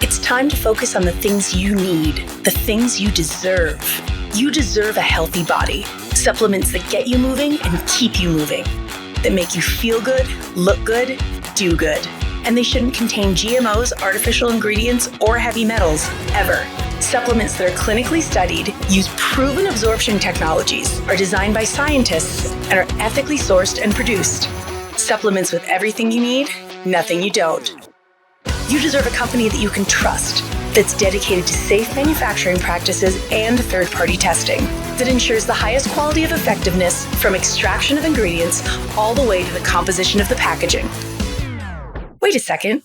It's time to focus on the things you need, the things you deserve. You deserve a healthy body, supplements that get you moving and keep you moving, that make you feel good, look good, do good. And they shouldn't contain GMOs, artificial ingredients, or heavy metals, ever. Supplements that are clinically studied, use proven absorption technologies, are designed by scientists, and are ethically sourced and produced. Supplements with everything you need, nothing you don't. You deserve a company that you can trust, that's dedicated to safe manufacturing practices and third-party testing, that ensures the highest quality of effectiveness from extraction of ingredients all the way to the composition of the packaging. Wait a second.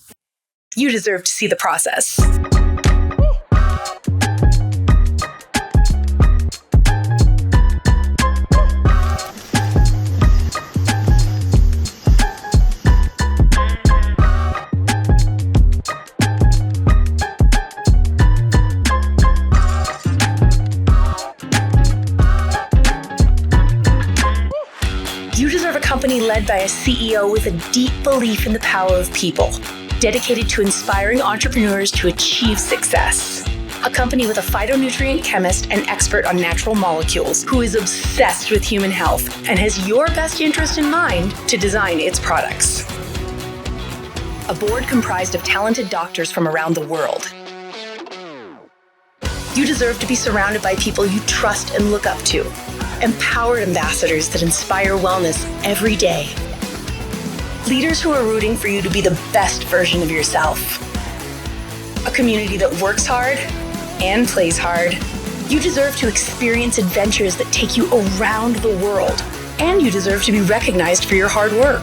You deserve to see the process. You deserve a company led by a CEO with a deep belief in the power of people, dedicated to inspiring entrepreneurs to achieve success. A company with a phytonutrient chemist and expert on natural molecules who is obsessed with human health and has your best interest in mind to design its products. A board comprised of talented doctors from around the world. You deserve to be surrounded by people you trust and look up to. Empowered ambassadors that inspire wellness every day. Leaders who are rooting for you to be the best version of yourself. A community that works hard and plays hard. You deserve to experience adventures that take you around the world, and you deserve to be recognized for your hard work.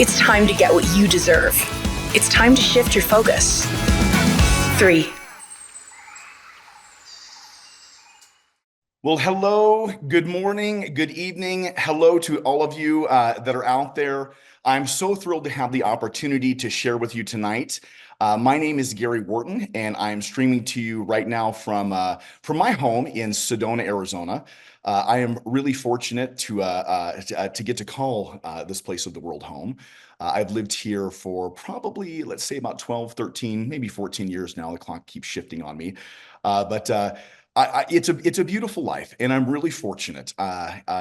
It's time to get what you deserve. It's time to shift your focus. 3. Well, hello, good morning, good evening. Hello to all of you that are out there. I'm so thrilled to have the opportunity to share with you tonight. My name is Gary Whorton, and I'm streaming to you right now from my home in Sedona, Arizona. I am really fortunate to get to call this place of the world home. I've lived here for probably, let's say, about 12, 13, maybe 14 years now. The clock keeps shifting on me. It's a beautiful life, and I'm really fortunate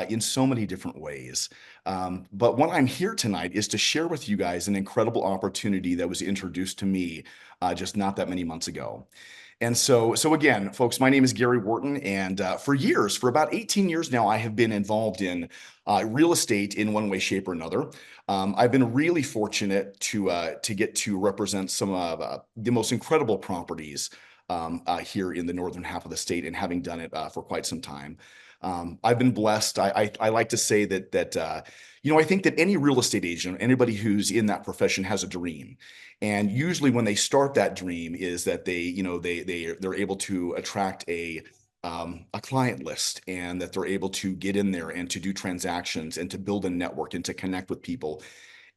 in so many different ways. But what I'm here tonight is to share with you guys an incredible opportunity that was introduced to me just not that many months ago. And so again, folks, my name is Gary Whorton, and for about 18 years now, I have been involved in real estate in one way, shape, or another. I've been really fortunate to get to represent some of the most incredible properties here in the northern half of the state, and having done it for quite some time. I've been blessed. I like to say that I think that any real estate agent, anybody who's in that profession, has a dream. And usually when they start that dream is that they're able to attract a client list, and that they're able to get in there and to do transactions and to build a network and to connect with people.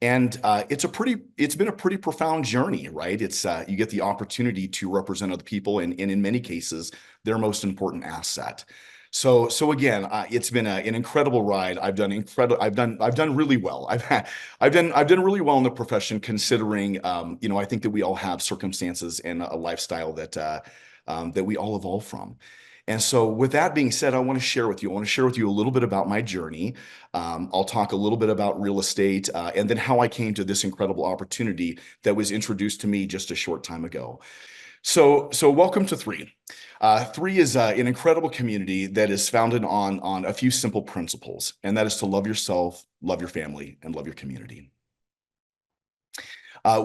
And it's been a pretty profound journey, right? You get the opportunity to represent other people, and in many cases, their most important asset. So again, it's been an incredible ride. I've done really well. I've done really well in the profession, considering I think that we all have circumstances and a lifestyle that we all evolve from. And so with that being said, I want to share with you a little bit about my journey. I'll talk a little bit about real estate, and then how I came to this incredible opportunity that was introduced to me just a short time ago. So welcome to 3. 3 is an incredible community that is founded on a few simple principles, and that is to love yourself, love your family, and love your community.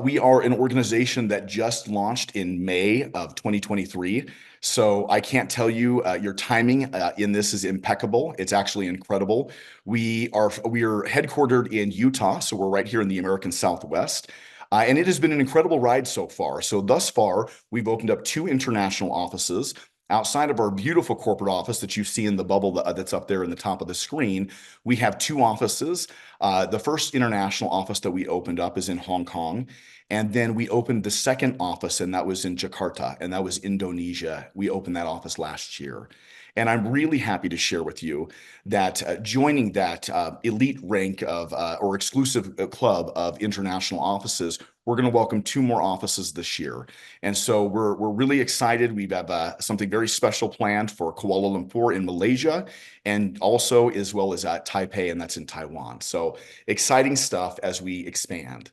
We are an organization that just launched in May of 2023. So I can't tell you, your timing in this is impeccable. It's actually incredible. We are headquartered in Utah, so we're right here in the American Southwest. And it has been an incredible ride so far. So thus far, we've opened up 2 international offices. Outside of our beautiful corporate office that you see in the bubble that's up there in the top of the screen, we have 2 offices. The first international office that we opened up is in Hong Kong. And then we opened the second office, and that was in Jakarta, and that was Indonesia. We opened that office last year. And I'm really happy to share with you that joining that elite rank of or exclusive club of international offices we're going to welcome 2 more offices this year. And so we're really excited. We have something very special planned for Kuala Lumpur in Malaysia, and also as well as Taipei, and that's in Taiwan. So exciting stuff as we expand.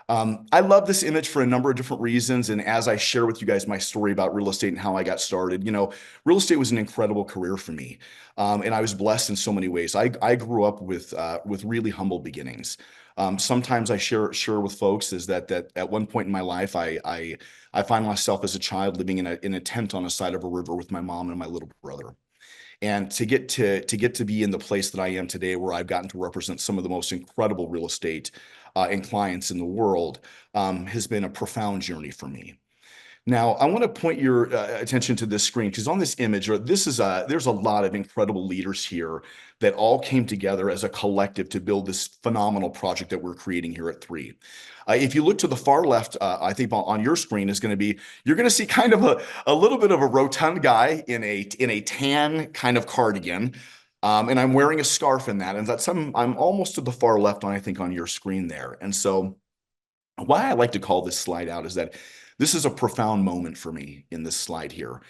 I love this image for a number of different reasons. And as I share with you guys my story about real estate and how I got started, real estate was an incredible career for me. And I was blessed in so many ways. I grew up with really humble beginnings. Sometimes I share with folks is that at one point in my life, I find myself as a child living in a tent on the side of a river with my mom and my little brother. And to get to be in the place that I am today, where I've gotten to represent some of the most incredible real estate and clients in the world, has been a profound journey for me. Now, I want to point your attention to this screen, because on this image, there's a lot of incredible leaders here that all came together as a collective to build this phenomenal project that we're creating here at 3. If you look to the far left, I think on your screen is going to be, you're going to see kind of a little bit of a rotund guy in a tan kind of cardigan. And I'm wearing a scarf in that. And I'm almost to the far left on, I think, on your screen there. And so why I like to call this slide out is that this is a profound moment for me in this slide here.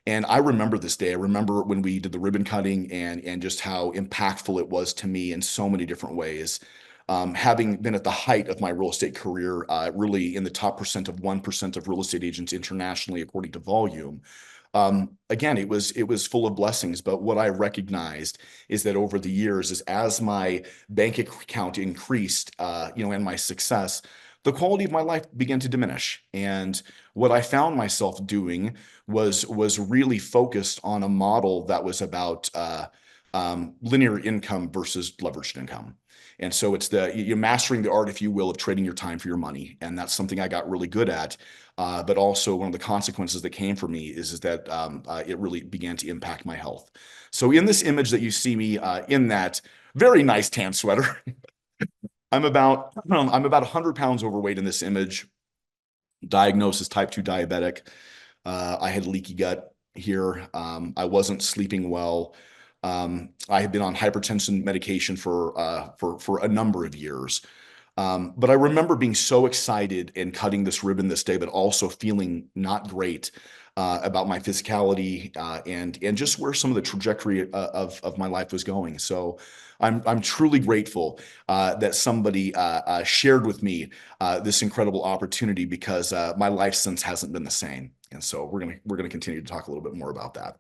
And I remember this day. I remember when we did the ribbon cutting and just how impactful it was to me in so many different ways. Having been at the height of my real estate career, really in the top % of 1% of real estate agents internationally, according to volume. Again, it was full of blessings, but what I recognized is that over the years, as my bank account increased, and my success, the quality of my life began to diminish. And what I found myself doing was really focused on a model that was about linear income versus leveraged income. And so you're mastering the art, if you will, of trading your time for your money. And that's something I got really good at. But also one of the consequences that came for me is that it really began to impact my health. So in this image that you see me in that very nice tan sweater, I'm about 100 pounds overweight in this image. Diagnosis type 2 diabetic. I had leaky gut here. I wasn't sleeping well. I had been on hypertension medication for a number of years. But I remember being so excited and cutting this ribbon this day, but also feeling not great about my physicality and just where some of the trajectory of my life was going. So I'm truly grateful that somebody shared with me this incredible opportunity, because my life since hasn't been the same. And so we're gonna continue to talk a little bit more about that.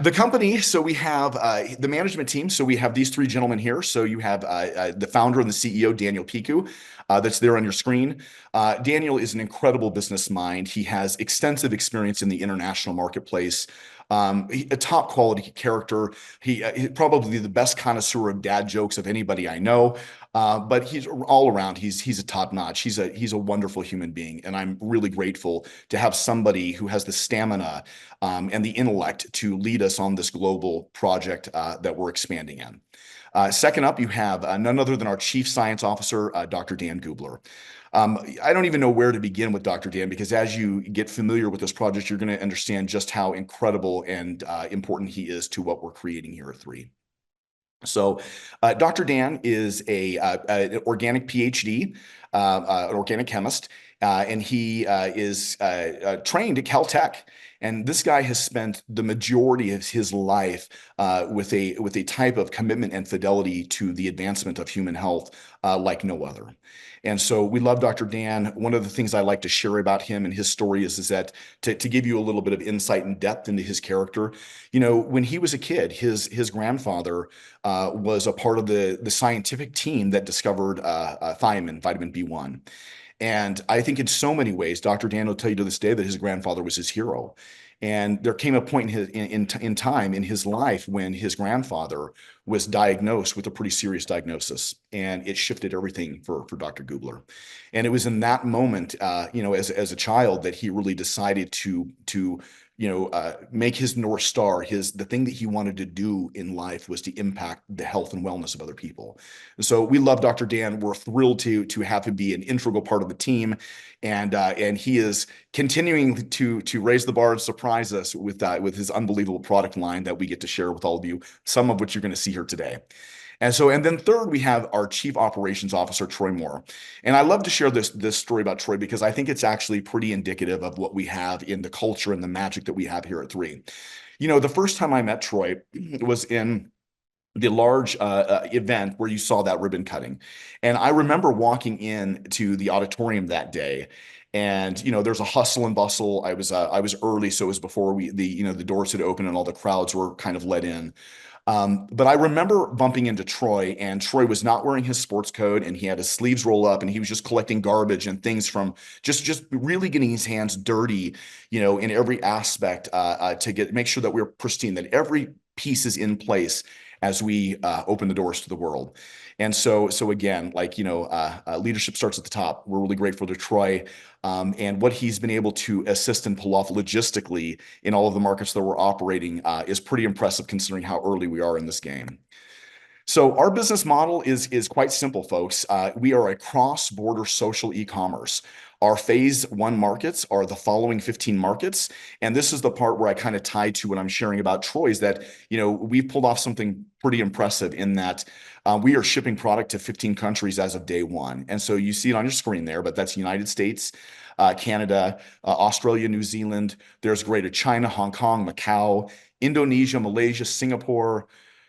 The company, so we have the management team. So we have these 3 gentlemen here. So you have the founder and the CEO, Daniel Piku, that's there on your screen. Daniel is an incredible business mind. He has extensive experience in the international marketplace. A top quality character. He's probably the best connoisseur of dad jokes of anybody I know. But he's all around. He's a top notch. He's a wonderful human being, and I'm really grateful to have somebody who has the stamina and the intellect to lead us on this global project that we're expanding in. Second up, you have none other than our Chief Science Officer, Dr. Dan Gubler. I don't even know where to begin with Dr. Dan, because as you get familiar with this project, you're going to understand just how incredible and important he is to what we're creating here at 3. So Dr. Dan is an organic PhD, an organic chemist, and he is trained at Caltech. And this guy has spent the majority of his life with a type of commitment and fidelity to the advancement of human health like no other. And so we love Dr. Dan. One of the things I like to share about him and his story is that to give you a little bit of insight and depth into his character, when he was a kid, his grandfather was a part of the scientific team that discovered thiamine, vitamin B1. And I think in so many ways, Dr. Dan will tell you to this day that his grandfather was his hero. And there came a point in time in his life when his grandfather was diagnosed with a pretty serious diagnosis, and it shifted everything for Dr. Gubler. And it was in that moment, as a child, that he really decided to make his North Star, the thing that he wanted to do in life was to impact the health and wellness of other people. And so we love Dr. Dan. We're thrilled to have him be an integral part of the team. And he is continuing to raise the bar and surprise us with his unbelievable product line that we get to share with all of you, some of which you're going to see here today. And then third, we have our Chief Operations Officer, Troy Moore. And I love to share this story about Troy because I think it's actually pretty indicative of what we have in the culture and the magic that we have here at 3. The first time I met Troy was in the large event where you saw that ribbon cutting. And I remember walking in to the auditorium that day. And there's a hustle and bustle. I was early, so it was before the doors had opened and all the crowds were kind of let in. But I remember bumping into Troy, and Troy was not wearing his sports coat, and he had his sleeves rolled up, and he was just collecting garbage and things from just really getting his hands dirty, in every aspect to make sure that we're pristine, that every piece is in place as we open the doors to the world. And so again, leadership starts at the top. We're really grateful to Troy and what he's been able to assist and pull off logistically in all of the markets that we're operating is pretty impressive considering how early we are in this game. So our business model is quite simple, folks. We are a cross-border social e-commerce. Our phase 1 markets are the following 15 markets. And this is the part where I kind of tie to what I'm sharing about Troy is that, we've pulled off something pretty impressive in that we are shipping product to 15 countries as of day 1. And so you see it on your screen there, but that's United States, Canada, Australia, New Zealand. There's Greater China, Hong Kong, Macau, Indonesia, Malaysia, Singapore,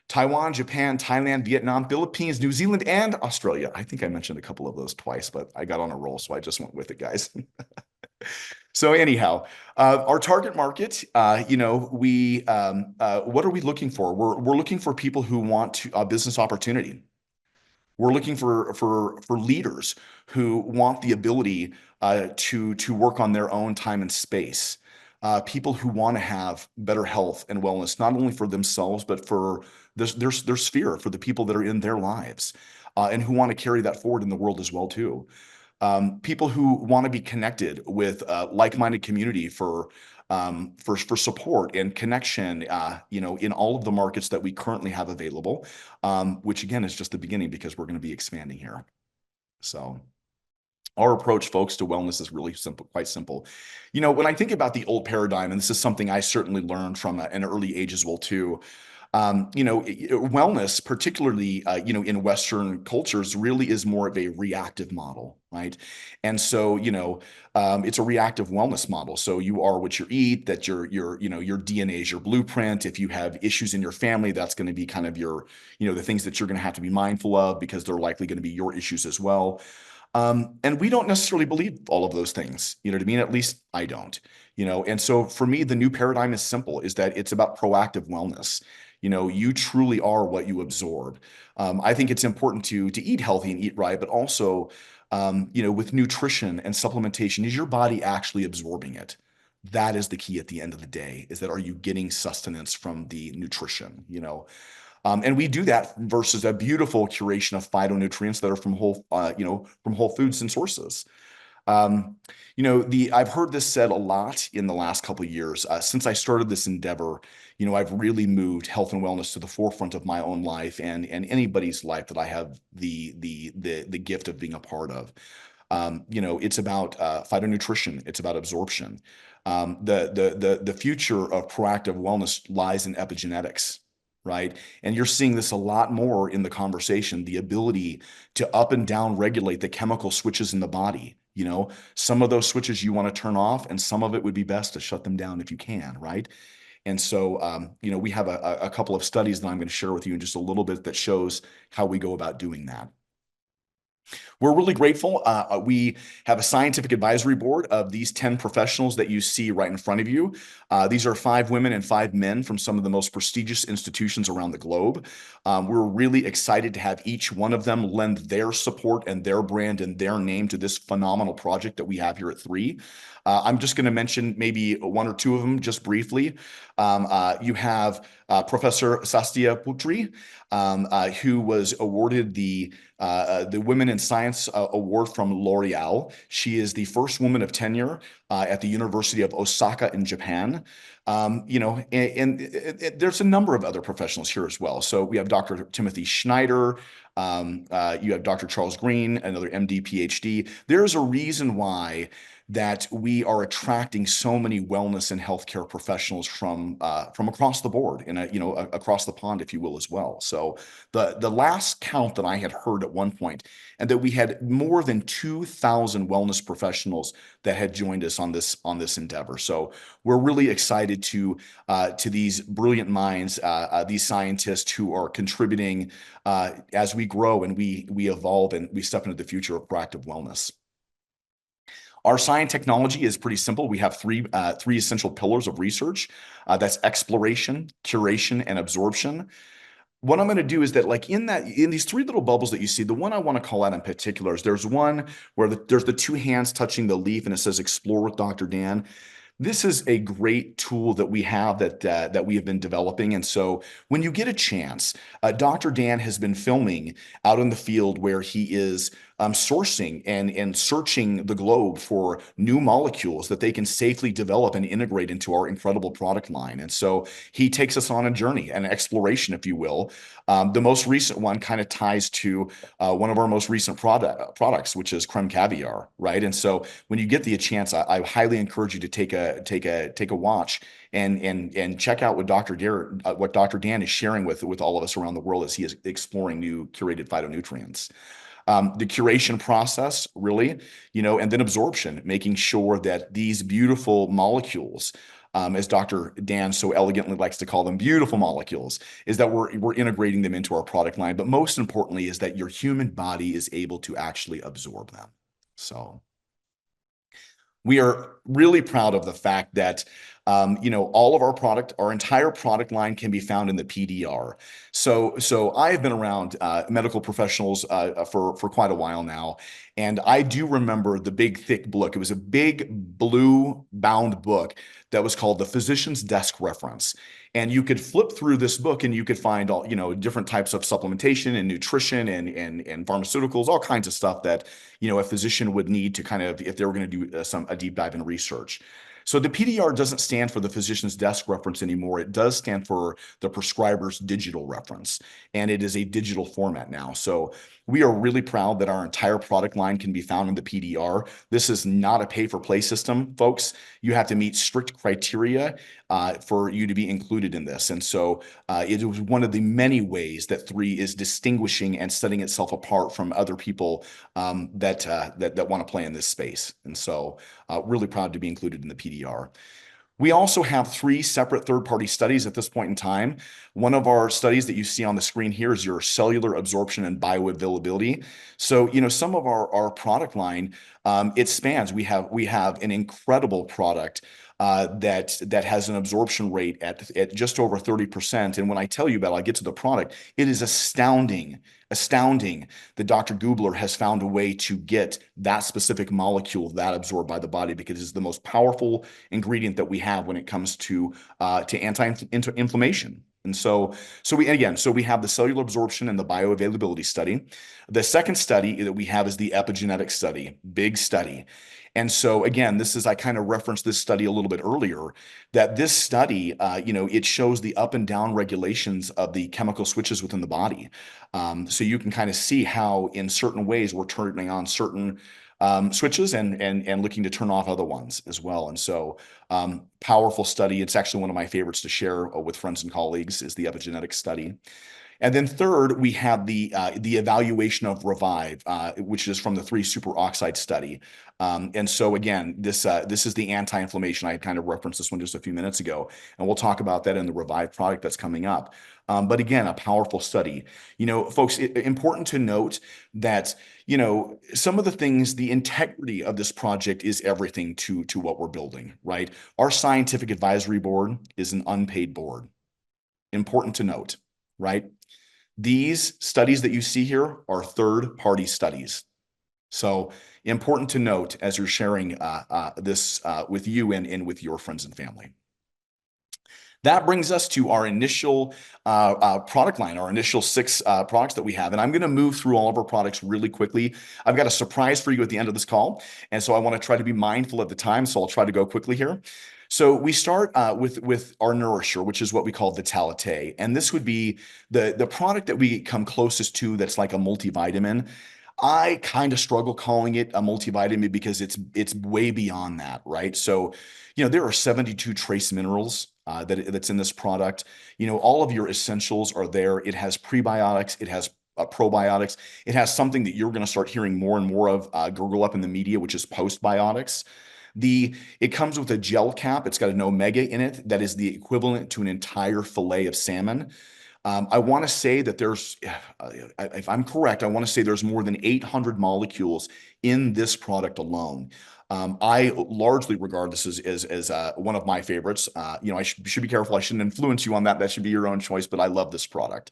Taiwan, Japan, Thailand, Vietnam, Philippines, New Zealand, and Australia. I think I mentioned a couple of those twice, but I got on a roll, so I just went with it, guys. So anyhow, our target market, what are we looking for? We're looking for people who want a business opportunity. We're looking for leaders who want the ability to work on their own time and space. People who want to have better health and wellness, not only for themselves, but for their sphere, for the people that are in their lives, and who want to carry that forward in the world as well too. People who want to be connected with like-minded community for support and connection, in all of the markets that we currently have available, which again is just the beginning because we're going to be expanding here. So our approach, folks, to wellness is really simple, quite simple. When I think about the old paradigm, and this is something I certainly learned from an early age as well too, wellness, particularly, in Western cultures, really is more of a reactive model, right? And so, it's a reactive wellness model. So you are what you eat, that your DNA is your blueprint. If you have issues in your family, that's going to be kind of your, the things that you're going to have to be mindful of because they're likely going to be your issues as well. And we don't necessarily believe all of those things, to me, at least I don't, and so for me, the new paradigm is simple, is that it's about proactive wellness. You truly are what you absorb. I think it's important to eat healthy and eat right, but also, with nutrition and supplementation, is your body actually absorbing it? That is the key at the end of the day, is that are you getting sustenance from the nutrition, and we do that versus a beautiful curation of phytonutrients that are from whole foods and sources. I've heard this said a lot in the last couple of years. Since I started this endeavor, I've really moved health and wellness to the forefront of my own life and anybody's life that I have the gift of being a part of. It's about phytonutrition. It's about absorption. The future of proactive wellness lies in epigenetics, right? And you're seeing this a lot more in the conversation, the ability to up and down regulate the chemical switches in the body. Some of those switches you want to turn off, and some of it would be best to shut them down if you can, right? And so, we have a couple of studies that I'm going to share with you in just a little bit that shows how we go about doing that. We're really grateful. We have a scientific advisory board of these 10 professionals that you see right in front of you. These are 5 women and 5 men from some of the most prestigious institutions around the globe. We're really excited to have each one of them lend their support and their brand and their name to this phenomenal project that we have here at 3. I'm just going to mention maybe 1 or 2 of them just briefly. You have Professor Sastia Putri, who was awarded the Women in Science Award from L'Oreal. She is the first woman of tenure at the University of Osaka in Japan. And there's a number of other professionals here as well. So we have Dr. Timothy Schneider. You have Dr. Charles Green, another MD, PhD. There's a reason why that we are attracting so many wellness and healthcare professionals from across the board and across the pond, if you will, as well. So the last count that I had heard at one point, and that we had more than 2,000 wellness professionals that had joined us on this endeavor. So we're really excited to these brilliant minds, these scientists who are contributing as we grow and we evolve and we step into the future of proactive wellness. Our science technology is pretty simple. We have three essential pillars of research. That's exploration, curation, and absorption. What I'm going to do is that, like in these three little bubbles that you see, the one I want to call out in particular is there's one where there's the two hands touching the leaf and it says "Explore with Dr. Dan." This is a great tool that we have that we have been developing. And so when you get a chance, Dr. Dan has been filming out in the field where he is sourcing and searching the globe for new molecules that they can safely develop and integrate into our incredible product line. And so he takes us on a journey, an exploration, if you will. The most recent one kind of ties to one of our most recent products, which is creme caviar, right? And so when you get the chance, I highly encourage you to take a watch and check out what Dr. Dan is sharing with all of us around the world as he is exploring new curated phytonutrients. The curation process, really, and then absorption, making sure that these beautiful molecules, as Dr. Dan so elegantly likes to call them, beautiful molecules, is that we're integrating them into our product line. But most importantly is that your human body is able to actually absorb them. So we are really proud of the fact that all of our entire product line can be found in the PDR. So I have been around medical professionals for quite a while now, and I do remember the big thick book. It was a big blue bound book that was called the Physician's Desk Reference. And you could flip through this book and you could find all, different types of supplementation and nutrition and pharmaceuticals, all kinds of stuff that, a physician would need to kind of, if they were going to do a deep dive in research. So the PDR doesn't stand for the physician's desk reference anymore. It does stand for the prescriber's digital reference, and it is a digital format now. So we are really proud that our entire product line can be found in the PDR. This is not a pay-for-play system, folks. You have to meet strict criteria for you to be included in this. And so it was one of the many ways that 3 is distinguishing and setting itself apart from other people that want to play in this space. And so really proud to be included in the PDR. We also have 3 separate third-party studies at this point in time. One of our studies that you see on the screen here is your cellular absorption and bioavailability. So, some of our product line, it spans. We have an incredible product that has an absorption rate at just over 30%. And when I tell you about it, I get to the product, it is astounding that Dr. Gubler has found a way to get that specific molecule that absorbed by the body, because it's the most powerful ingredient that we have when it comes to anti-inflammation. And so we have the cellular absorption and the bioavailability study. The second study that we have is the epigenetic study, big study. And so again, I kind of referenced this study a little bit earlier, that this study, it shows the up and down regulations of the chemical switches within the body. So you can kind of see how in certain ways we're turning on certain switches and looking to turn off other ones as well. And so powerful study. It's actually one of my favorites to share with friends and colleagues, is the epigenetic study. And then third, we have the evaluation of Revive, which is from the 3 superoxide study. And so again, this is the anti-inflammation. I kind of referenced this one just a few minutes ago, and we'll talk about that in the Revive product that's coming up. But again, a powerful study. Folks, important to note that, some of the things, the integrity of this project is everything to what we're building, right? Our scientific advisory board is an unpaid board. Important to note, right? These studies that you see here are third-party studies. So important to note as you're sharing this with you and with your friends and family. That brings us to our initial product line, our initial 6 products that we have. And I'm going to move through all of our products really quickly. I've got a surprise for you at the end of this call. And so I want to try to be mindful of the time. So I'll try to go quickly here. So we start with our nourisher, which is what we call Vitalite. And this would be the product that we come closest to that's like a multivitamin. I kind of struggle calling it a multivitamin because it's way beyond that, right? So, there are 72 trace minerals that's in this product. All of your essentials are there. It has prebiotics, it has probiotics, it has something that you're going to start hearing more and more of gurgle up in the media, which is postbiotics. It comes with a gel cap. It's got an omega in it that is the equivalent to an entire fillet of salmon. I want to say that if I'm correct, I want to say there's more than 800 molecules in this product alone. I largely regard this as one of my favorites. I should be careful. I shouldn't influence you on that. That should be your own choice, but I love this product.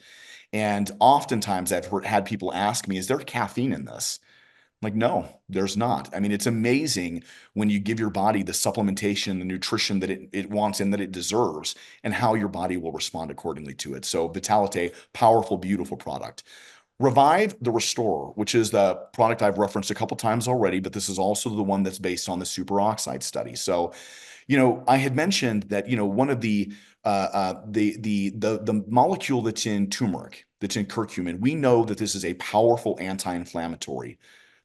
And oftentimes had people ask me, is there caffeine in this? Like, no, there's not. I mean, it's amazing when you give your body the supplementation, the nutrition that it wants and that it deserves, and how your body will respond accordingly to it. So Vitalite, powerful, beautiful product. Revive the Restorer, which is the product I've referenced a couple times already, but this is also the one that's based on the superoxide study. So, I had mentioned that, one of the molecule that's in turmeric, that's in curcumin, we know that this is a powerful anti-inflammatory.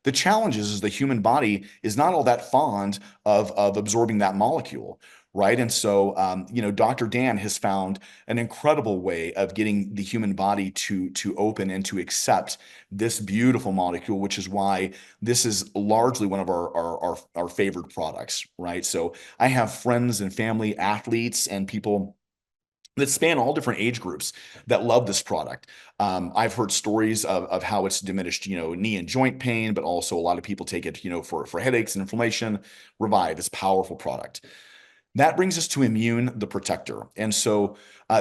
The challenge is the human body is not all that fond of absorbing that molecule, right? And so, Dr. Dan has found an incredible way of getting the human body to open and to accept this beautiful molecule, which is why this is largely one of our favorite products, right? So I have friends and family, athletes, and people that span all different age groups that love this product. I've heard stories of how it's diminished, knee and joint pain, but also a lot of people take it, for headaches and inflammation. Revive is a powerful product. That brings us to Immune the Protector. And so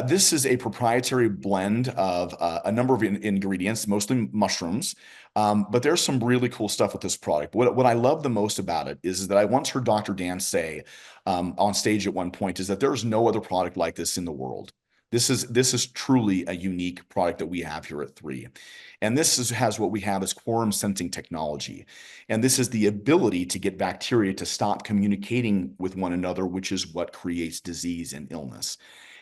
this is a proprietary blend of a number of ingredients, mostly mushrooms. But there's some really cool stuff with this product. What I love the most about it is that I once heard Dr. Dan say on stage at one point is that there's no other product like this in the world. This is truly a unique product that we have here at 3. And has what we have as quorum sensing technology. And this is the ability to get bacteria to stop communicating with one another, which is what creates disease and illness.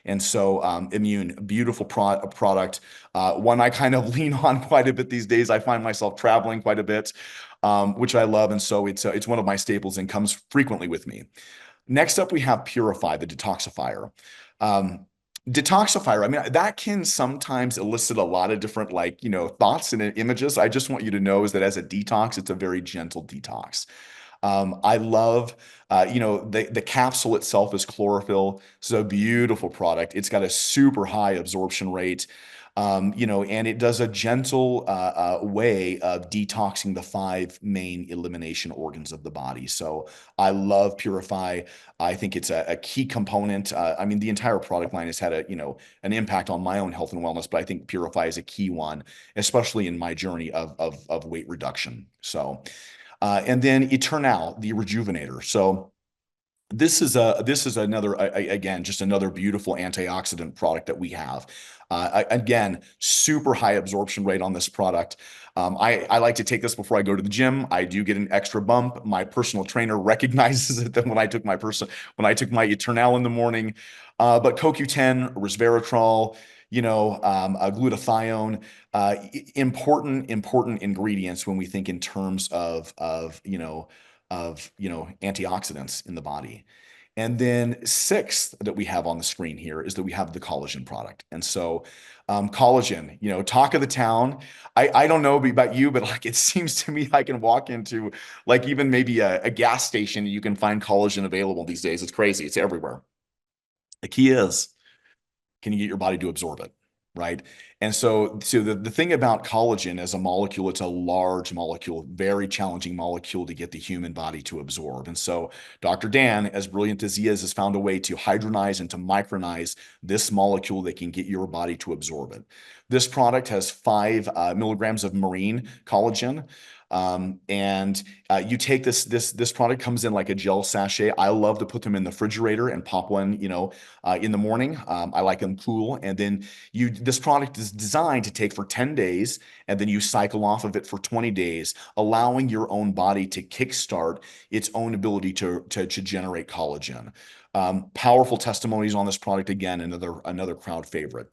And so Immune, beautiful product, one I kind of lean on quite a bit these days. I find myself traveling quite a bit, which I love. And so it's one of my staples and comes frequently with me. Next up, we have Purify, the detoxifier. Detoxifier, I mean, that can sometimes elicit a lot of different thoughts and images. I just want you to know is that as a detox, it's a very gentle detox. I love, the capsule itself is chlorophyll. It's a beautiful product. It's got a super high absorption rate. And it does a gentle way of detoxing the 5 main elimination organs of the body. So I love Purify. I think it's a key component. I mean, the entire product line has had an impact on my own health and wellness, but I think Purify is a key one, especially in my journey of weight reduction. So, and then Eternal, the Rejuvenator. So this is another, again, just another beautiful antioxidant product that we have. Again, super high absorption rate on this product. I like to take this before I go to the gym. I do get an extra bump. My personal trainer recognizes it when I took my Eternal in the morning. But CoQ10, resveratrol, glutathione, important ingredients when we think in terms of antioxidants in the body. And then 6th that we have on the screen here is that we have the collagen product. And so collagen, talk of the town. I don't know about you, but it seems to me I can walk into even maybe a gas station and you can find collagen available these days. It's crazy. It's everywhere. The key is, can you get your body to absorb it? Right. And so the thing about collagen as a molecule, it's a large molecule, very challenging molecule to get the human body to absorb. And so Dr. Dan, as brilliant as he is, has found a way to hydronize and to micronize this molecule that can get your body to absorb it. This product has 5 milligrams of marine collagen. And you take this product comes in like a gel sachet. I love to put them in the refrigerator and pop one, in the morning. I like them cool. And then this product is designed to take for 10 days, and then you cycle off of it for 20 days, allowing your own body to kickstart its own ability to generate collagen. Powerful testimonies on this product. Again, another crowd favorite.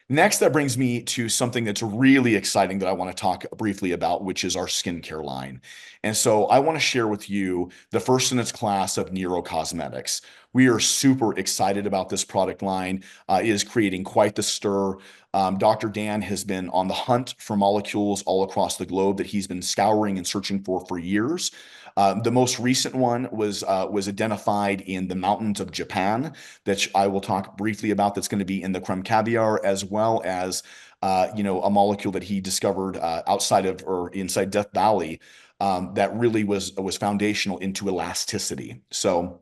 Next, that brings me to something that's really exciting that I want to talk briefly about, which is our skincare line. And so I want to share with you the first in its class of Nero Cosmetics. We are super excited about this product line. It is creating quite the stir. Dr. Dan has been on the hunt for molecules all across the globe that he's been scouring and searching for years. The most recent one was identified in the mountains of Japan, that I will talk briefly about. That's going to be in the creme caviar, as well as a molecule that he discovered outside of or inside Death Valley that really was foundational into elasticity. So.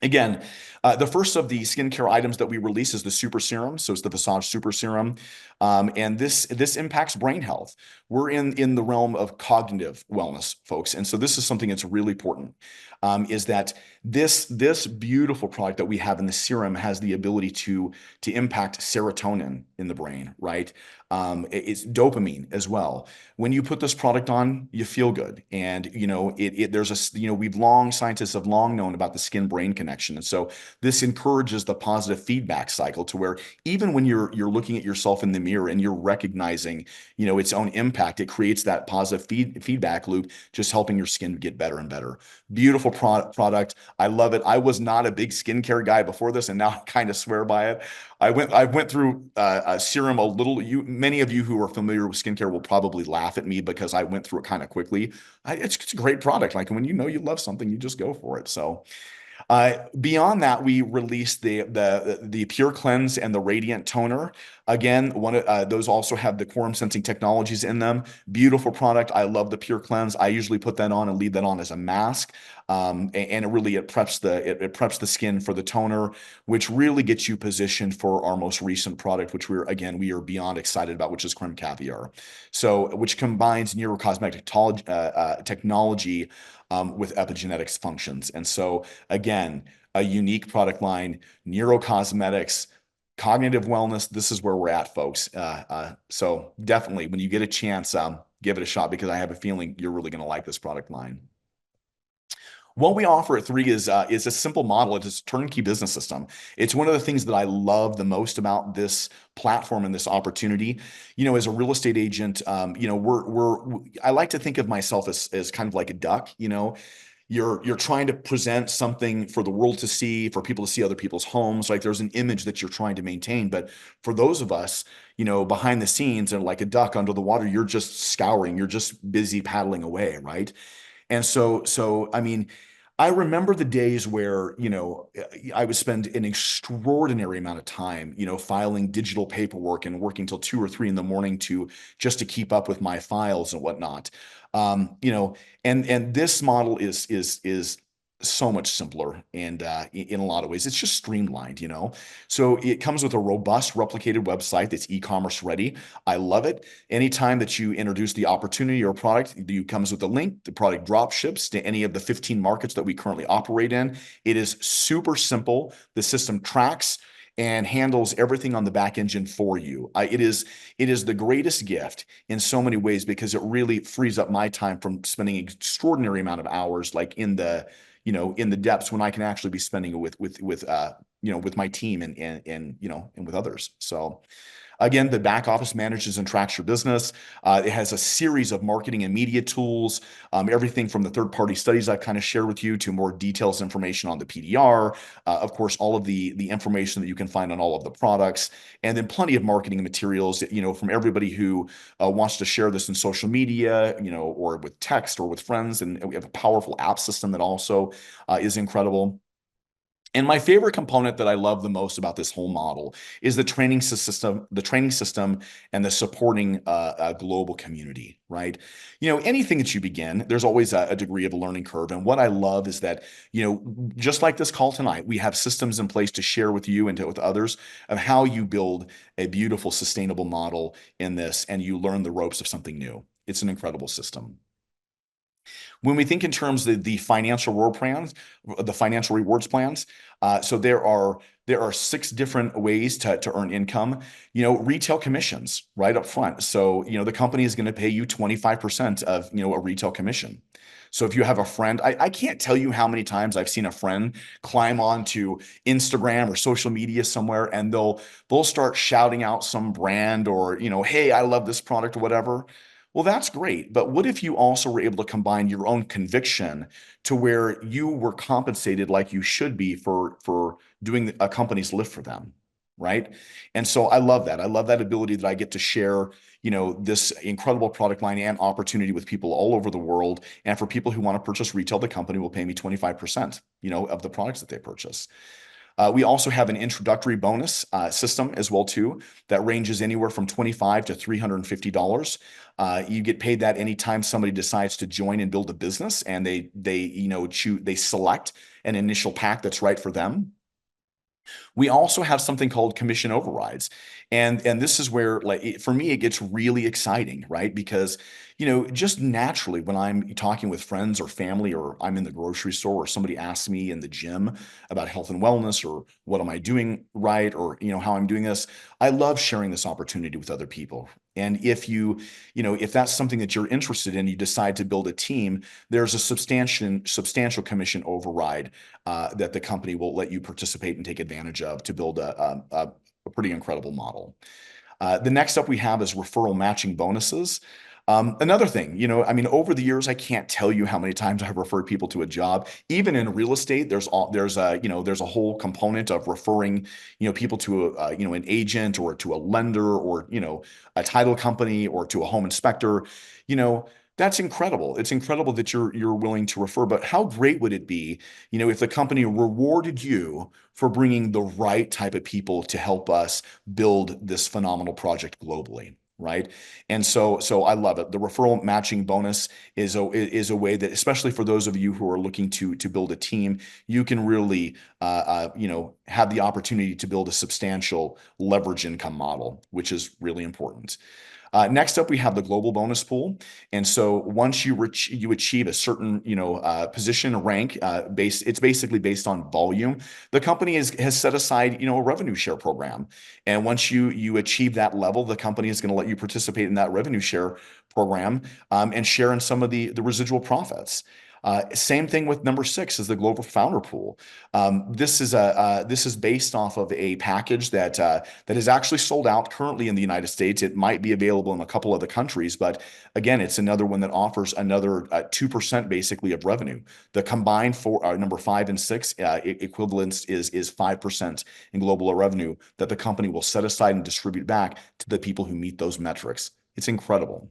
Again, the first of the skincare items that we release is the Super Serum. So it's the Visage Super Serum, and this impacts brain health. We're in the realm of cognitive wellness, folks, and so this is something that's really important. Is that this beautiful product that we have in the serum has the ability to impact serotonin in the brain, right? It's dopamine as well. When you put this product on, you feel good, and scientists have long known about the skin brain connection, and so this encourages the positive feedback cycle to where even when you're looking at yourself in the mirror and you're recognizing its own impact, it creates that positive feedback loop, just helping your skin get better and better. Beautiful product. I love it. I was not a big skincare guy before this, and now I kind of swear by it. I went through a serum a little. Many of you who are familiar with skincare will probably laugh at me because I went through it kind of quickly. It's a great product. Like when you love something, you just go for it. So beyond that, we released the Pure Cleanse and the Radiant Toner. Again, those also have the quorum sensing technologies in them. Beautiful product. I love the Pure Cleanse. I usually put that on and leave that on as a mask. And it preps the skin for the toner, which really gets you positioned for our most recent product, which we are beyond excited about, which is creme caviar. So, which combines neurocosmetic technology with epigenetics functions. And so, again, a unique product line, neurocosmetics, cognitive wellness. This is where we're at, folks. So definitely, when you get a chance, give it a shot, because I have a feeling you're really going to like this product line. What we offer at 3 is a simple model. It's a turnkey business system. It's one of the things that I love the most about this platform and this opportunity. As a real estate agent, I like to think of myself as kind of like a duck. You're trying to present something for the world to see, for people to see other people's homes. Like there's an image that you're trying to maintain. But for those of us, behind the scenes and like a duck under the water, you're just scouring, you're just busy paddling away, right? And so I mean, I remember the days where, I would spend an extraordinary amount of time, filing digital paperwork and working till 2 or 3 in the morning just to keep up with my files and whatnot. And this model is so much simpler, and in a lot of ways it's just streamlined. So it comes with a robust replicated website that's e-commerce ready. I love it. Anytime that you introduce the opportunity or product, it comes with a link. The product drop ships to any of the 15 markets that we currently operate in. It is super simple. The system tracks and handles everything on the back engine for you. It is the greatest gift in so many ways, because it really frees up my time from spending an extraordinary amount of hours, like in the depths, when I can actually be spending it with my team and with others. So again, the back office manages and tracks your business. It has a series of marketing and media tools, everything from the third-party studies I've kind of shared with you to more details information on the PDR. Of course, all of the information that you can find on all of the products, and then plenty of marketing materials, from everybody who wants to share this in social media, or with text or with friends. And we have a powerful app system that also is incredible. And my favorite component that I love the most about this whole model is the training system, and the supporting global community, right? Anything that you begin, there's always a degree of a learning curve. And what I love is that, just like this call tonight, we have systems in place to share with you and with others of how you build a beautiful, sustainable model in this, and you learn the ropes of something new. It's an incredible system. When we think in terms of the financial reward plans, the financial rewards plans, so there are 6 different ways to earn income. Retail commissions right up front. So the company is going to pay you 25% of a retail commission. So if you have a friend, I can't tell you how many times I've seen a friend climb onto Instagram or social media somewhere, and they'll start shouting out some brand or hey, I love this product or whatever. Well, that's great. But what if you also were able to combine your own conviction to where you were compensated like you should be for doing a company's lift for them, right? And so I love that. I love that ability that I get to share, this incredible product line and opportunity with people all over the world. And for people who want to purchase retail, the company will pay me 25%, of the products that they purchase. We also have an introductory bonus system as well too that ranges anywhere from $25 to $350. You get paid that anytime somebody decides to join and build a business, and they select an initial pack that's right for them. We also have something called commission overrides. And this is where, like, for me, it gets really exciting, right? Because, just naturally when I'm talking with friends or family, or I'm in the grocery store, or somebody asks me in the gym about health and wellness, or what am I doing right, or, how I'm doing this, I love sharing this opportunity with other people. And if that's something that you're interested in, you decide to build a team, there's a substantial commission override that the company will let you participate and take advantage of to build a pretty incredible model. The next up we have is referral matching bonuses. Another thing, over the years, I can't tell you how many times I've referred people to a job. Even in real estate, there's a whole component of referring, people to an agent, or to a lender, or a title company, or to a home inspector. That's incredible. It's incredible that you're willing to refer. But how great would it be, if the company rewarded you for bringing the right type of people to help us build this phenomenal project globally? Right. And so I love it. The referral matching bonus is a way that, especially for those of you who are looking to build a team, you can really, have the opportunity to build a substantial leverage income model, which is really important. Next up, we have the global bonus pool. And so once you achieve a certain, position rank, it's basically based on volume. The company has set aside, a revenue share program. And once you achieve that level, the company is going to let you participate in that revenue share program, and share in some of the residual profits. Same thing with number 6 is the global founder pool. This is based off of a package that is actually sold out currently in the United States. It might be available in a couple other countries, but again, it's another one that offers another 2% basically of revenue. The combined for number 5 and 6 equivalence is 5% in global revenue that the company will set aside and distribute back to the people who meet those metrics. It's incredible.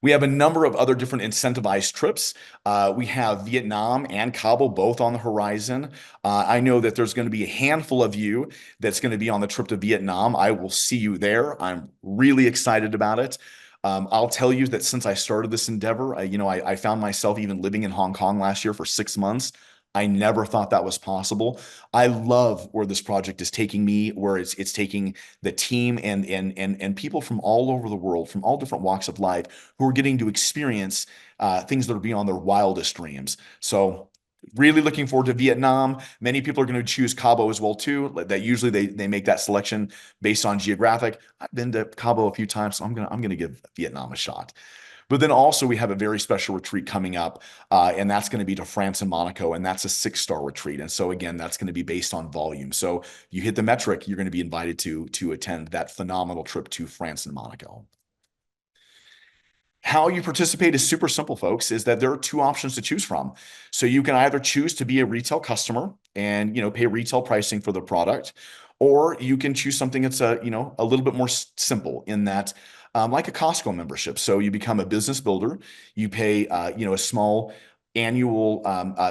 We have a number of other different incentivized trips. We have Vietnam and Cabo both on the horizon. I know that there's going to be a handful of you that's going to be on the trip to Vietnam. I will see you there. I'm really excited about it. I'll tell you that since I started this endeavor, I found myself even living in Hong Kong last year for 6 months. I never thought that was possible. I love where this project is taking me, where it's taking the team and people from all over the world, from all different walks of life, who are getting to experience things that are beyond their wildest dreams. So really looking forward to Vietnam. Many people are going to choose Cabo as well too. That usually they make that selection based on geographic. I've been to Cabo a few times, so I'm gonna give Vietnam a shot. But then also we have a very special retreat coming up, and that's going to be to France and Monaco, and that's a 6-star retreat. And so again, that's going to be based on volume. So you hit the metric, you're going to be invited to attend that phenomenal trip to France and Monaco. How you participate is super simple, folks, is that there are 2 options to choose from. So you can either choose to be a retail customer and, pay retail pricing for the product, or you can choose something that's a little bit more simple in that, like a Costco membership. So you become a business builder, you pay, a small annual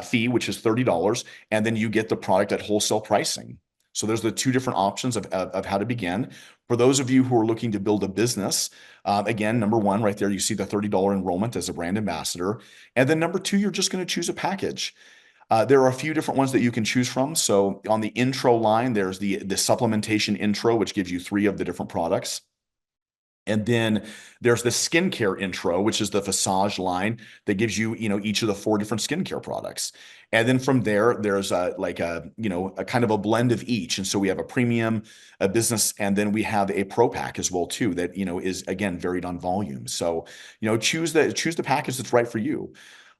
fee, which is $30, and then you get the product at wholesale pricing. So there's the 2 different options of how to begin. For those of you who are looking to build a business, again, number 1 right there, you see the $30 enrollment as a brand ambassador. And then number 2, you're just going to choose a package. There are a few different ones that you can choose from. So on the intro line, there's the supplementation intro, which gives you 3 of the different products. And then there's the skincare intro, which is the Visage line that gives you, each of the 4 different skincare products. And then from there, there's a kind of a blend of each. And so we have a premium, a business, and then we have a pro pack as well too, that, is again, varied on volume. So, choose the package that's right for you.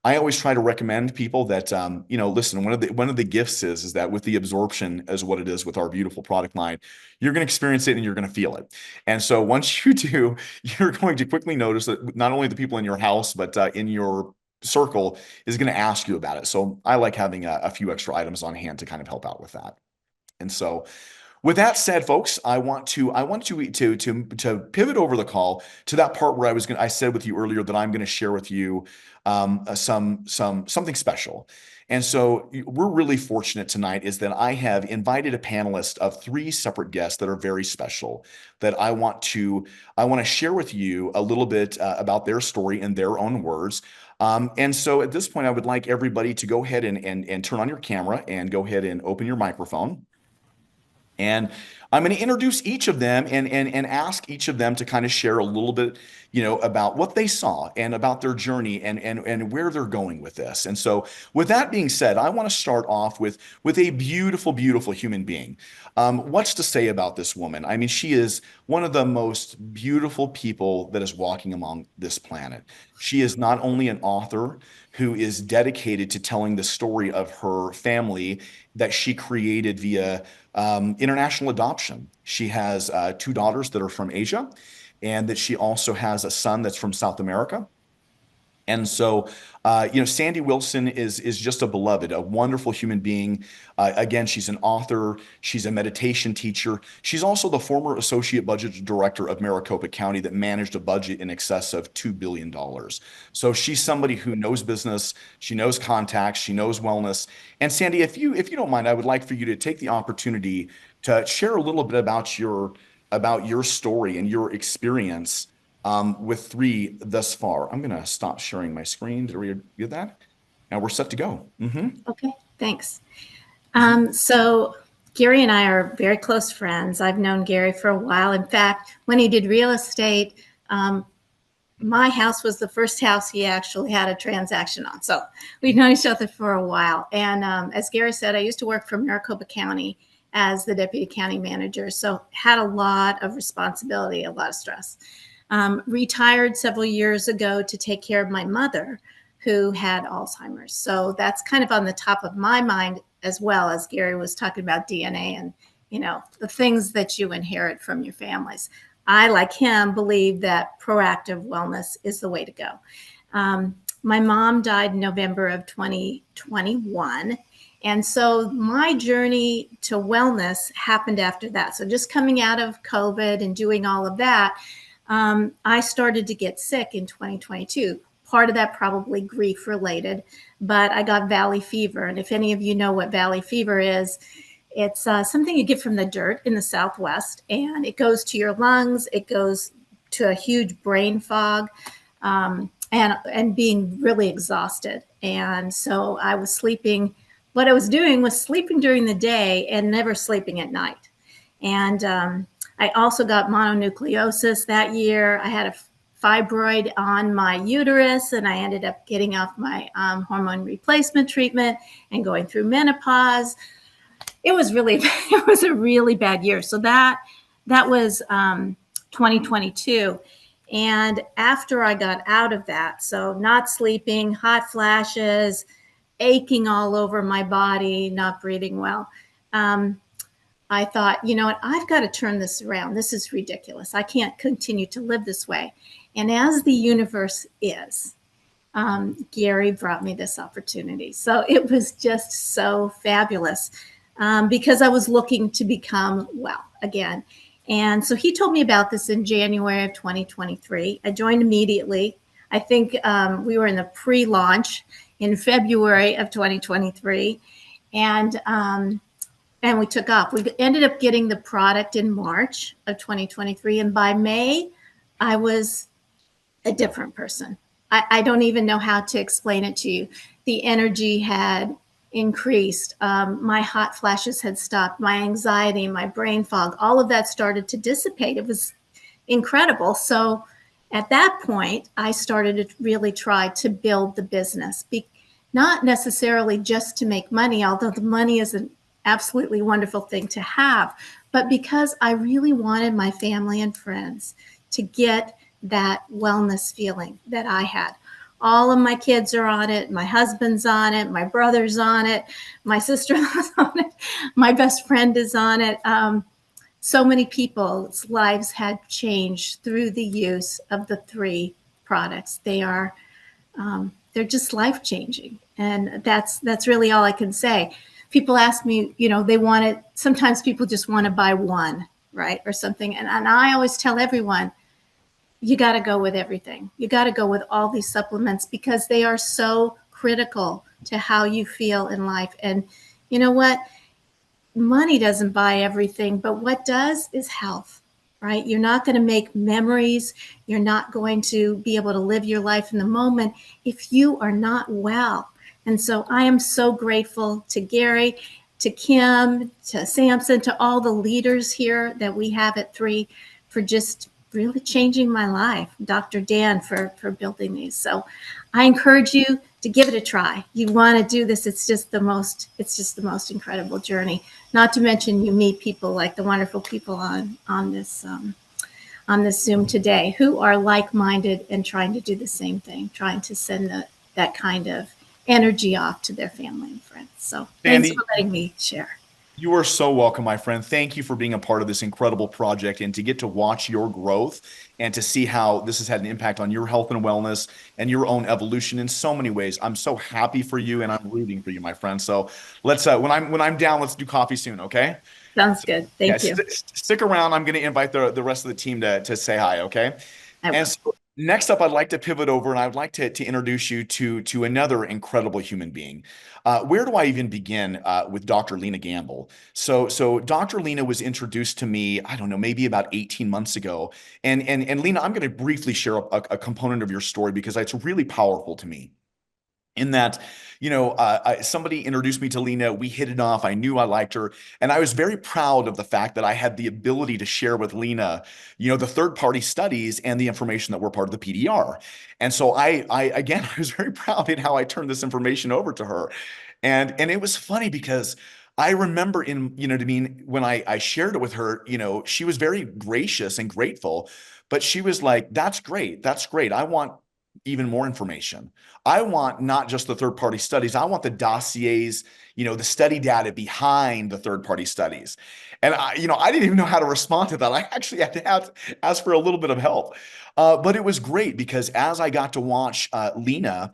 I always try to recommend people that, listen, one of the gifts is that with the absorption as what it is with our beautiful product line, you're going to experience it and you're going to feel it. And so once you do, you're going to quickly notice that not only the people in your house, but in your circle is going to ask you about it. So I like having a few extra items on hand to kind of help out with that. And so with that said, folks, I want to pivot over the call to that part where I said with you earlier that I'm going to share with you something special. And so we're really fortunate tonight is that I have invited a panelist of 3 separate guests that are very special that I want to share with you a little bit about their story in their own words. And so at this point, I would like everybody to go ahead and turn on your camera and go ahead and open your microphone. And I'm going to introduce each of them and ask each of them to kind of share a little bit, about what they saw and about their journey and where they're going with this. And so with that being said, I want to start off with a beautiful, beautiful human being. What's to say about this woman? I mean, she is one of the most beautiful people that is walking among this planet. She is not only an author who is dedicated to telling the story of her family that she created via international adoption. She has 2 daughters that are from Asia, and that she also has a son that's from South America. And so, Sandi Wilson is just a beloved, a wonderful human being. Again, she's an author. She's a meditation teacher. She's also the former associate budget director of Maricopa County that managed a budget in excess of $2 billion. So she's somebody who knows business. She knows contacts. She knows wellness. And Sandi, if you don't mind, I would like for you to take the opportunity to share a little bit about your story and your experience with 3 thus far. I'm going to stop sharing my screen. Did we get that? Now we're set to go. Okay, thanks. So Gary and I are very close friends. I've known Gary for a while. In fact, when he did real estate, my house was the first house he actually had a transaction on. So we've known each other for a while. And as Gary said, I used to work for Maricopa County as the deputy county manager. So had a lot of responsibility, a lot of stress. Retired several years ago to take care of my mother who had Alzheimer's. So that's kind of on the top of my mind, as well as Gary was talking about DNA and, the things that you inherit from your families. I, like him, believe that proactive wellness is the way to go. My mom died in November of 2021. And so my journey to wellness happened after that. So just coming out of COVID and doing all of that, I started to get sick in 2022. Part of that probably grief related, but I got valley fever. And if any of you know what valley fever is, it's something you get from the dirt in the Southwest, and it goes to your lungs. It goes to a huge brain fog, and being really exhausted. And so I was sleeping. What I was doing was sleeping during the day and never sleeping at night. And I also got mononucleosis that year. I had a fibroid on my uterus, and I ended up getting off my hormone replacement treatment and going through menopause. It was a really bad year. So that was 2022. And after I got out of that, so not sleeping, hot flashes, aching all over my body, not breathing well, I thought, you know what, I've got to turn this around. This is ridiculous. I can't continue to live this way. And as the universe is, Gary brought me this opportunity. So it was just so fabulous because I was looking to become well again. And so he told me about this in January of 2023. I joined immediately. I think we were in the pre-launch in February of 2023. And we took off. We ended up getting the product in March of 2023. And by May, I was a different person. I don't even know how to explain it to you. The energy had increased. My hot flashes had stopped. My anxiety, my brain fog, all of that started to dissipate. It incredible. So at that point, I started to really try to build the business, not necessarily just to make money, although the money is an absolutely wonderful thing to have, but because I really wanted my family and friends to get that wellness feeling that I had. All of my kids are on it. My husband's on it. My brother's on it. My sister-in-law's on it. My best friend is on it. So many people's lives had changed through the use of the 3 products. They're just life changing, and that's really all I can say. People ask me, they want it. Sometimes people just want to buy one, right, or something, and I always tell everyone, you got to go with everything. You got to go with all these supplements because they are so critical to how you feel in life. And you know what? Money doesn't buy everything, but what does is health, right? You're not going to make memories. You're not going to be able to live your life in the moment if you are not well. And so I am so grateful to Gary, to Kim, to Samson, to all the leaders here that we have at 3 for just really changing my life. Dr. Dan for building these. So I encourage you to give it a try. You want to do this. It's just the most incredible journey. Not to mention you meet people like the wonderful people on this Zoom today who are like-minded and trying to do the same thing, trying to send that kind of energy off to their family and friends. So thanks Sandi, for letting me share. you are so welcome, my friend. Thank you for being a part of this incredible project and to get to watch your growth and to see how this has had an impact on your health and wellness and your own evolution in so many ways. I'm so happy for you and I'm rooting for you, my friend. So let's when I'm down, let's do coffee soon, okay? Sounds good. Yeah, Thank you. stick around. I'm going to invite the rest of the team to say hi, okay? I And will. so next up, I'd like to pivot over and I'd like to introduce you to another incredible human being. Where do I even begin with Dr. Lena Gamble? So Dr. Lena was introduced to me, I don't know, maybe about 18 months ago. And Lena, I'm going to briefly share a component of your story because it's really powerful to me. In that, somebody introduced me to Lena. We hit it off. I knew I liked her. And I was very proud of the fact that I had the ability to share with Lena, the third-party studies and the information that were part of the PDR. And so again, I was very proud in how I turned this information over to her. And it was funny because I remember when I shared it with her, she was very gracious and grateful, but she was like, that's great. That's great. I want even more information. I want not just the third party studies. I want the dossiers, the study data behind the third party studies. And I didn't even know how to respond to that. I actually had to ask for a little bit of help. But it was great because as I got to watch Lena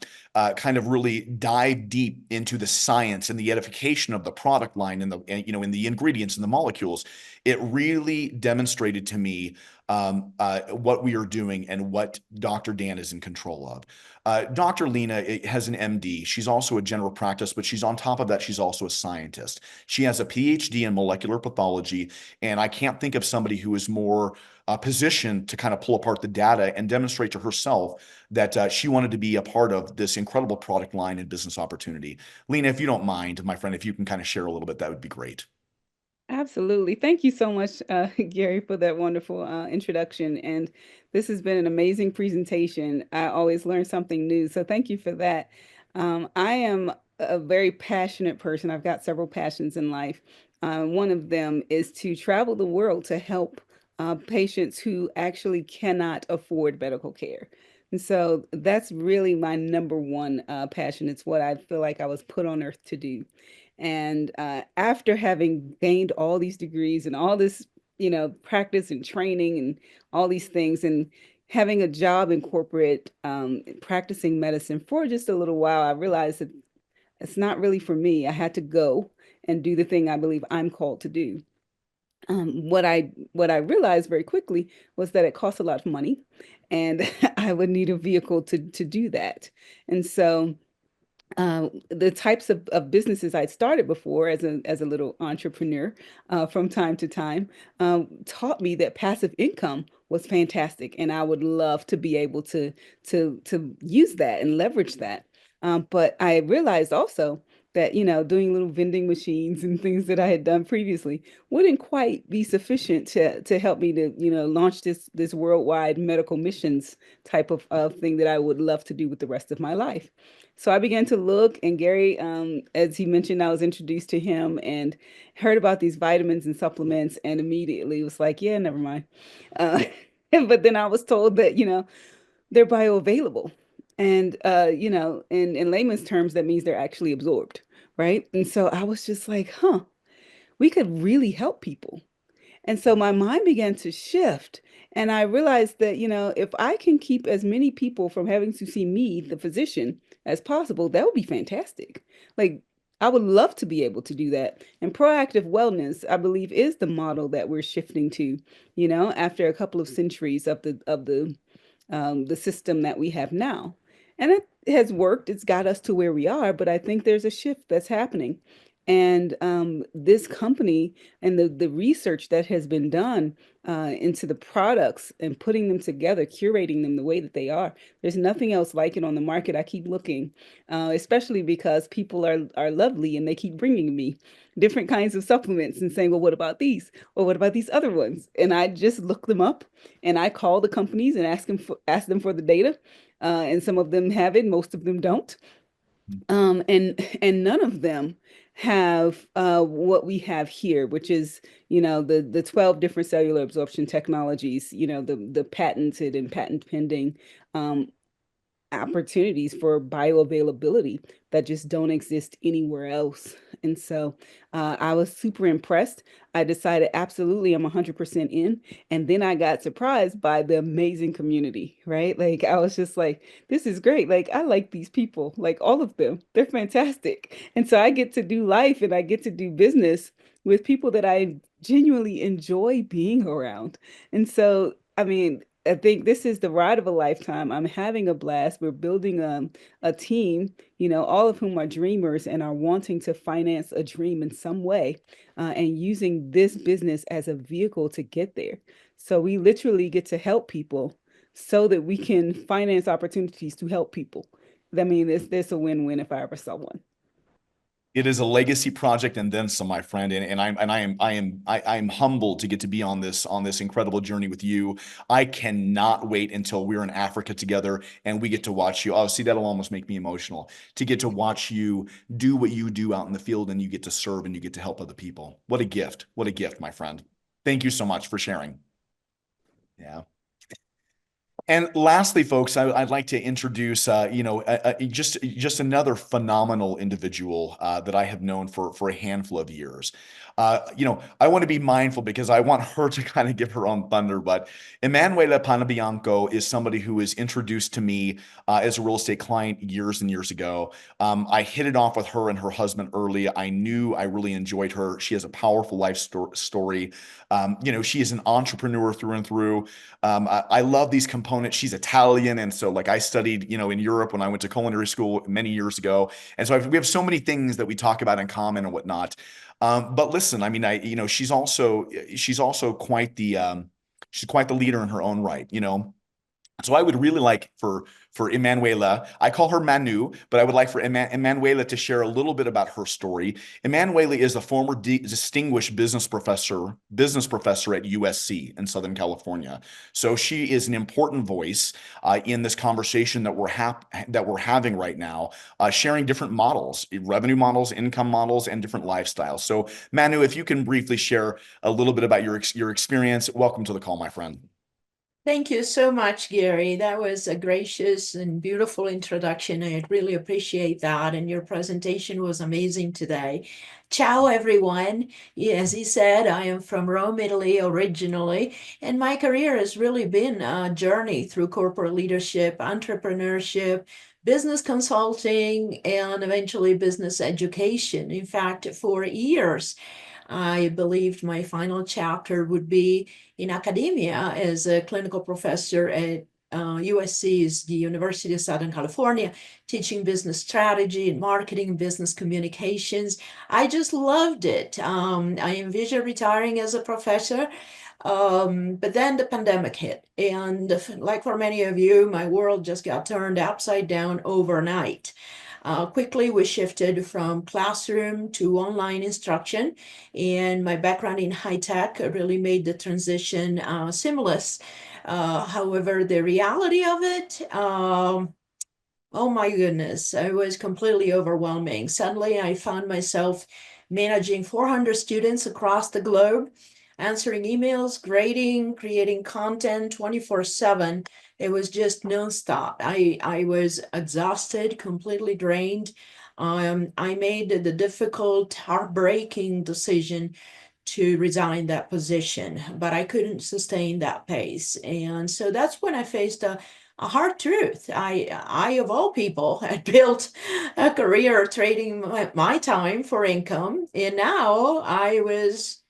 kind of really dive deep into the science and the edification of the product line and in the ingredients and the molecules, it really demonstrated to me what we are doing and what Dr. Dan is in control of. Dr. Lena has an MD. She's also a general practice, but she's on top of that, she's also a scientist. She has a PhD in molecular pathology, and I can't think of somebody who is more positioned to kind of pull apart the data and demonstrate to herself that she wanted to be a part of this incredible product line and business opportunity. Lena, if you don't mind, my friend, if you can kind of share a little bit, that would be great. Absolutely. Thank you so much, Gary, for that wonderful introduction. And this has been an amazing presentation. I always learn something new. So thank you for that. I am a very passionate person. I've got several passions in life. One of them is to travel the world to help patients who actually cannot afford medical care. And so that's really my number one passion. It's what I feel like I was put on earth to do. And after having gained all these degrees and all this, practice and training and all these things, and having a job in corporate, practicing medicine for just a little while, I realized that it's not really for me. I had to go and do the thing I believe I'm called to do. What I realized very quickly was that it costs a lot of money, and I would need a vehicle to do that. And so the types of businesses I'd started before as a little entrepreneur from time to time taught me that passive income was fantastic, and I would love to be able to use that and leverage that. But I realized also that, doing little vending machines and things that I had done previously wouldn't quite be sufficient to help me to, launch this worldwide medical missions type of thing that I would love to do with the rest of my life. So I began to look, and Gary, as he mentioned, I was introduced to him and heard about these vitamins and supplements, and immediately was like, yeah, never mind. Uh, but then I was told that, they're bioavailable. And, in layman's terms, that means they're actually absorbed, right? And so I was just like, huh, we could really help people. And so my mind began to shift. And I realized that, if I can keep as many people from having to see me, the physician, as possible, that would be fantastic. Like, I would love to be able to do that. And proactive wellness, I believe, is the model that we're shifting to, after a couple of centuries of the system that we have now. And it has worked. It's got us to where we are, but I think there's a shift that's happening. And this company and the research that has been done into the products and putting them together, curating them the way that they are, there's nothing else like it on the market. I keep looking, especially because people are lovely and they keep bringing me different kinds of supplements and saying, well, what about these? Or what about these other ones? And I just look them up and I call the companies and ask them for the data. And some of them have it, most of them don't. And none of them have what we have here, which is, the 12 different cellular absorption technologies, the patented and patent pending opportunities for bioavailability that just don't exist anywhere else. And so I was super impressed. I decided absolutely I'm 100% in. And then I got surprised by the amazing community, right? Like I was just like, this is great. Like I like these people, like all of them. They're fantastic. And so I get to do life and I get to do business with people that I genuinely enjoy being around. And so, I mean, I think this is the ride of a lifetime. I'm having a blast. We're building a team, all of whom are dreamers and are wanting to finance a dream in some way, and using this business as a vehicle to get there. So we literally get to help people so that we can finance opportunities to help people. I mean, it's a win-win if I ever saw one. It is a legacy project and then some, my friend. And I am humbled to get to be on this incredible journey with you. I cannot wait until we're in Africa together and we get to watch you. Oh, see, that'll almost make me emotional to get to watch you do what you do out in the field, and you get to serve and you get to help other people. What a gift. What a gift, my friend. Thank you so much for sharing. Yeah. And lastly, folks, I'd like to introduce, just another phenomenal individual that I have known for a handful of years. I want to be mindful because I want her to kind of give her own thunder. But Emanuela Panebianco is somebody who was introduced to me as a real estate client years and years ago. I hit it off with her and her husband early. I knew I really enjoyed her. She has a powerful life story. She is an entrepreneur through and through. I love these components. She's Italian. And so like I studied, in Europe when I went to culinary school many years ago. And so we have so many things that we talk about in common and whatnot. But listen, I mean, she's also quite she's quite the leader in her own right, So I would really like for Emanuela, I call her Manu, but I would like for Emanuela to share a little bit about her story. Emanuela is a former distinguished business professor at USC in Southern California. So she is an important voice in this conversation that we're having right now, sharing different models, revenue models, income models, and different lifestyles. So Manu, if you can briefly share a little bit about your experience, welcome to the call, my friend. Thank you so much, Gary. That was a gracious and beautiful introduction. I really appreciate that. And your presentation was amazing today. Ciao, everyone. As he said, I am from Rome, Italy originally, and my career has really been a journey through corporate leadership, entrepreneurship, business consulting, and eventually business education. In fact, for years, I believed my final chapter would be in academia as a clinical professor at USC's, the University of Southern California, teaching business strategy and marketing, business communications. I just loved it. I envisioned retiring as a professor, but then the pandemic hit. And like for many of you, my world just got turned upside down overnight. Quickly, we shifted from classroom to online instruction, and my background in high tech really made the transition seamless. However, the reality of it, oh my goodness, it was completely overwhelming. Suddenly, I found myself managing 400 students across the globe, answering emails, grading, creating content 24/7. It was just nonstop. I was exhausted, completely drained. I made the difficult, heartbreaking decision to resign that position, but I couldn't sustain that pace. And so that's when I faced a hard truth. I of all people had built a career trading my time for income, and now I was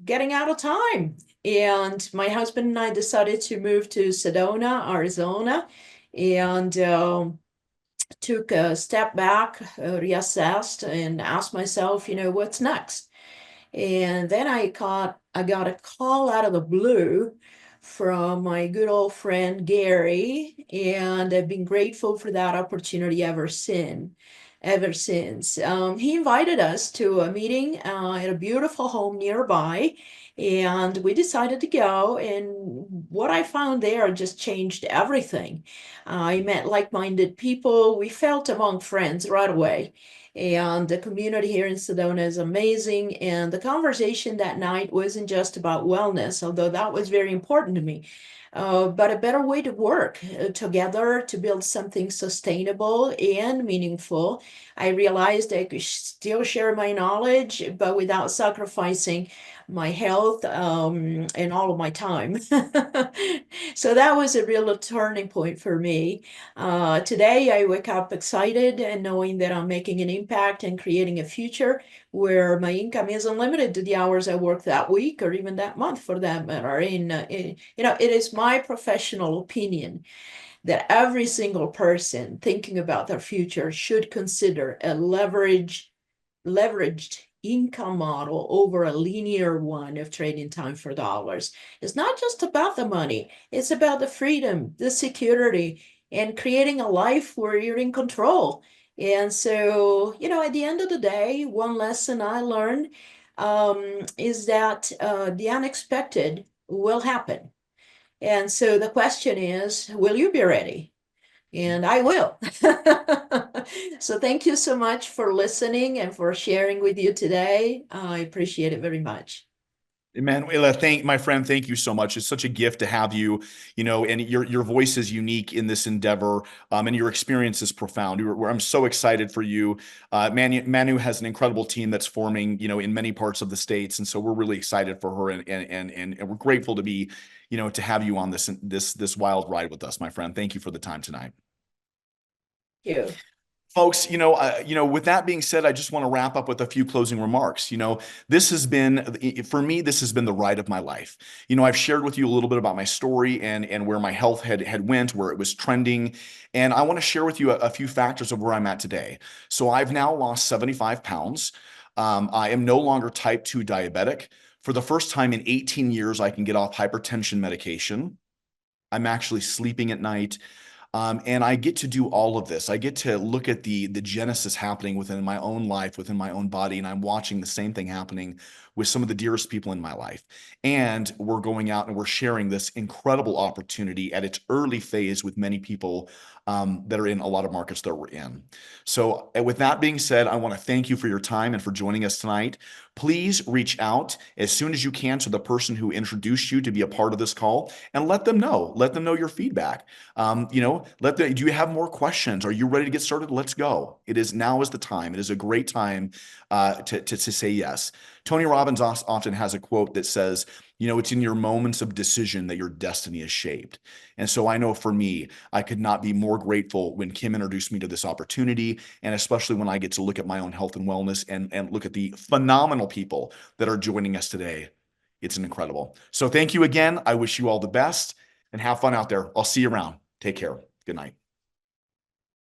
getting out of time. And my husband and I decided to move to Sedona, Arizona, and took a step back, reassessed, and asked myself, what's next? And then I got a call out of the blue from my good old friend Gary, and I've been grateful for that opportunity ever since. He invited us to a meeting at a beautiful home nearby, and we decided to go. And what I found there just changed everything. I met like-minded people. We felt among friends right away. And the community here in Sedona is amazing. And the conversation that night wasn't just about wellness, although that was very important to me, but a better way to work together to build something sustainable and meaningful. I realized I could still share my knowledge, but without sacrificing my health and all of my time. So that was a real turning point for me. Today, I wake up excited and knowing that I'm making an impact and creating a future where my income is unlimited to the hours I work that week or even that month for that matter. It is my professional opinion that every single person thinking about their future should consider a leveraged income model over a linear one of trading time for dollars. It's not just about the money, it's about the freedom, the security, and creating a life where you're in control. And so, at the end of the day, one lesson I learned is that the unexpected will happen. And so the question is, will you be ready? And I will. So thank you so much for listening and for sharing with you today. I appreciate it very much. Emanuela, my friend, thank you so much. It's such a gift to have you, and your voice is unique in this endeavor, and your experience is profound. I'm so excited for you. Manu has an incredible team that's forming, in many parts of the States, and so we're really excited for her, and we're grateful to be, to have you on this wild ride with us, my friend. Thank you for the time tonight. Thank you. Folks, with that being said, I just want to wrap up with a few closing remarks. This has been, for me, this has been the ride of my life. I've shared with you a little bit about my story and where my health had went, where it was trending. And I want to share with you a few factors of where I'm at today. So I've now lost 75 pounds. I am no longer type 2 diabetic. For the first time in 18 years, I can get off hypertension medication. I'm actually sleeping at night. And I get to do all of this. I get to look at the genesis happening within my own life, within my own body, and I'm watching the same thing happening with some of the dearest people in my life. And we're going out and we're sharing this incredible opportunity at its early phase with many people that are in a lot of markets that we're in. So with that being said, I want to thank you for your time and for joining us tonight. Please reach out as soon as you can to the person who introduced you to be a part of this call and let them know your feedback. Do you have more questions? Are you ready to get started? Let's go. Now is the time. It is a great time to say yes. Tony Robbins often has a quote that says, it's in your moments of decision that your destiny is shaped. And so I know for me, I could not be more grateful when Kim introduced me to this opportunity, and especially when I get to look at my own health and wellness and look at the phenomenal people that are joining us today. It's incredible. So thank you again. I wish you all the best and have fun out there. I'll see you around. Take care. Good night.